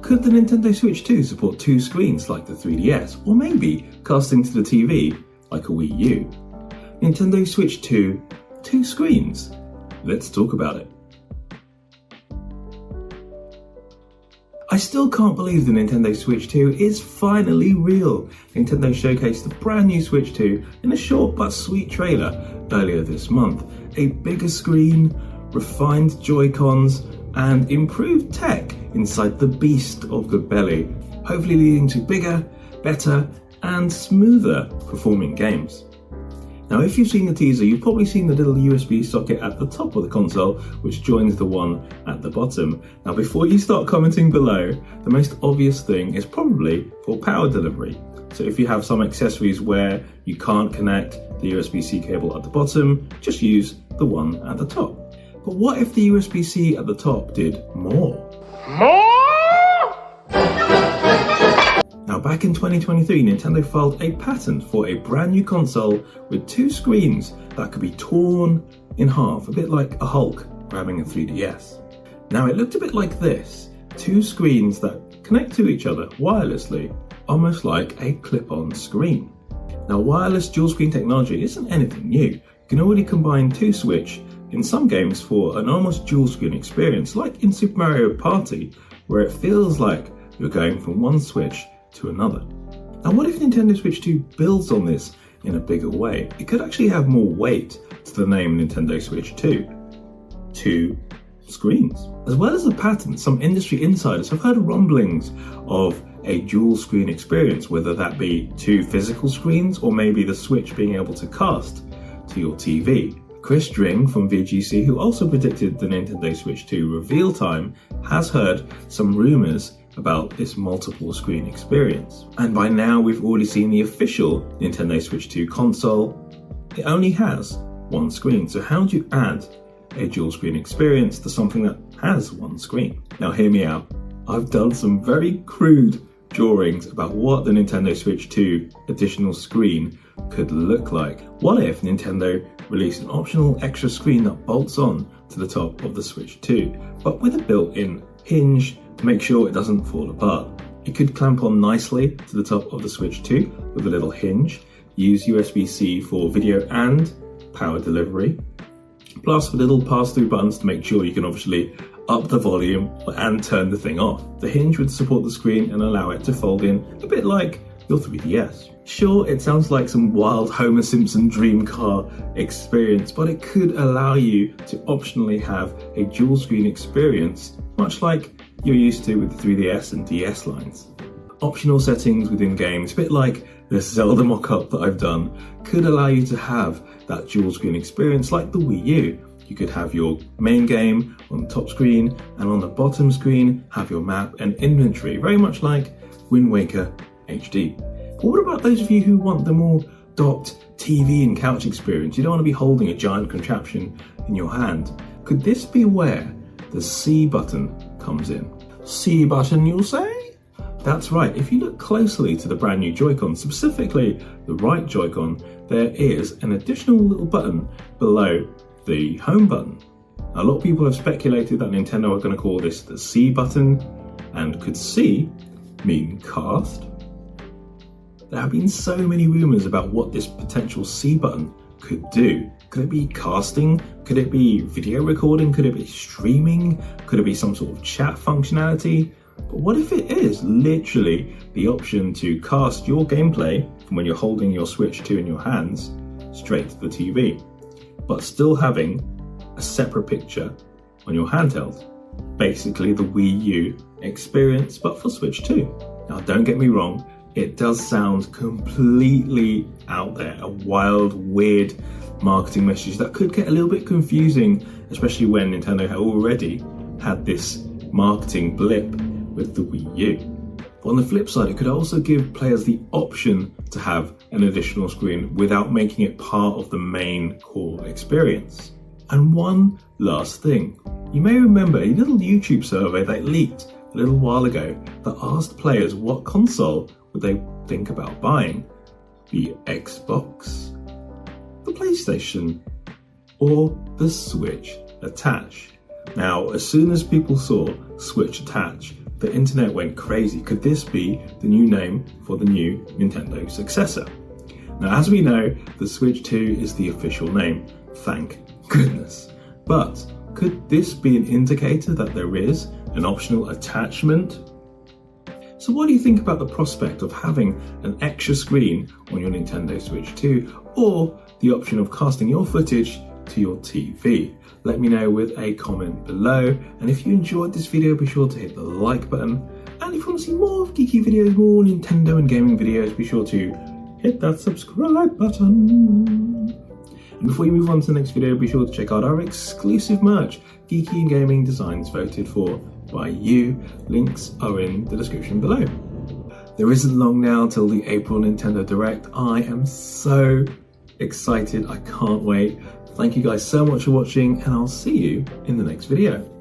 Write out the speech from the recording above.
Could the Nintendo Switch 2 support two screens like the 3DS, or maybe casting to the TV like a Wii U? Nintendo Switch 2, two screens. Let's talk about it. I still can't believe the Nintendo Switch 2 is finally real. Nintendo showcased the brand new Switch 2 in a short but sweet trailer earlier this month. A bigger screen, refined Joy-Cons, and improved tech inside the beast of the belly, hopefully leading to bigger, better, and smoother performing games. Now, if you've seen the teaser, you've probably seen the little USB socket at the top of the console, which joins the one at the bottom. Now, before you start commenting below, the most obvious thing is probably for power delivery. So if you have some accessories where you can't connect the USB-C cable at the bottom, just use the one at the top. But what if the USB-C at the top did more? Now, back in 2023, Nintendo filed a patent for a brand new console with two screens that could be torn in half, a bit like a Hulk grabbing a 3DS. Now, it looked a bit like this, two screens that connect to each other wirelessly, almost like a clip-on screen. Now, wireless dual screen technology isn't anything new. You can already combine two Switch in some games for an almost dual screen experience, like in Super Mario Party, where it feels like you're going from one Switch to another. Now, what if Nintendo Switch 2 builds on this in a bigger way? It could actually have more weight to the name Nintendo Switch 2. Two screens. As well as the patent, some industry insiders have heard rumblings of a dual screen experience, whether that be two physical screens or maybe the Switch being able to cast to your TV. Chris Dring from VGC, who also predicted the Nintendo Switch 2 reveal time, has heard some rumours about this multiple screen experience. And by now we've already seen the official Nintendo Switch 2 console. It only has one screen, so how do you add a dual screen experience to something that has one screen? Now hear me out. I've done some very crude drawings about what the Nintendo Switch 2 additional screen could look like. What if Nintendo released an optional extra screen that bolts on to the top of the Switch 2, but with a built-in hinge to make sure it doesn't fall apart? It could clamp on nicely to the top of the Switch 2 with a little hinge, use USB-C for video and power delivery, plus with little pass-through buttons to make sure you can obviously up the volume and turn the thing off. The hinge would support the screen and allow it to fold in a bit like your 3DS. Sure, it sounds like some wild Homer Simpson dream car experience, but it could allow you to optionally have a dual screen experience, much like you're used to with the 3DS and DS lines. Optional settings within games, a bit like the Zelda mock-up that I've done, could allow you to have that dual screen experience like the Wii U. You could have your main game on the top screen, and on the bottom screen have your map and inventory, very much like Wind Waker HD. But what about those of you who want the more docked TV and couch experience? You don't want to be holding a giant contraption in your hand. Could this be where the C button comes in? C button, you'll say? That's right, if you look closely to the brand new Joy-Con, specifically the right Joy-Con, there is an additional little button below the home button. Now, a lot of people have speculated that Nintendo are going to call this the C button, and could C mean cast? There have been so many rumours about what this potential C button could do. Could it be casting? Could it be video recording? Could it be streaming? Could it be some sort of chat functionality? But what if it is literally the option to cast your gameplay from when you're holding your Switch 2 in your hands straight to the TV, but still having a separate picture on your handheld? Basically the Wii U experience, but for Switch 2. Now, don't get me wrong, it does sound completely out there, a wild, weird marketing message that could get a little bit confusing, especially when Nintendo had already had this marketing blip with the Wii U. But on the flip side, it could also give players the option to have an additional screen without making it part of the main core experience. And one last thing, you may remember a little YouTube survey that leaked a little while ago that asked players what console would they think about buying: the Xbox, the PlayStation, or the Switch Attach. Now, as soon as people saw Switch Attach, the internet went crazy. Could this be the new name for the new Nintendo successor? Now, as we know, the Switch 2 is the official name. Thank goodness. But could this be an indicator that there is an optional attachment? So what do you think about the prospect of having an extra screen on your Nintendo Switch 2, or the option of casting your footage to your TV? Let me know with a comment below, and if you enjoyed this video, be sure to hit the like button, and if you want to see more geeky videos, more Nintendo and gaming videos, be sure to hit that subscribe button. And before you move on to the next video, be sure to check out our exclusive merch, Geeky and Gaming Designs voted for by you. Links are in the description below. There isn't long now till the April Nintendo Direct. I am so excited, I can't wait. Thank you guys so much for watching, and I'll see you in the next video.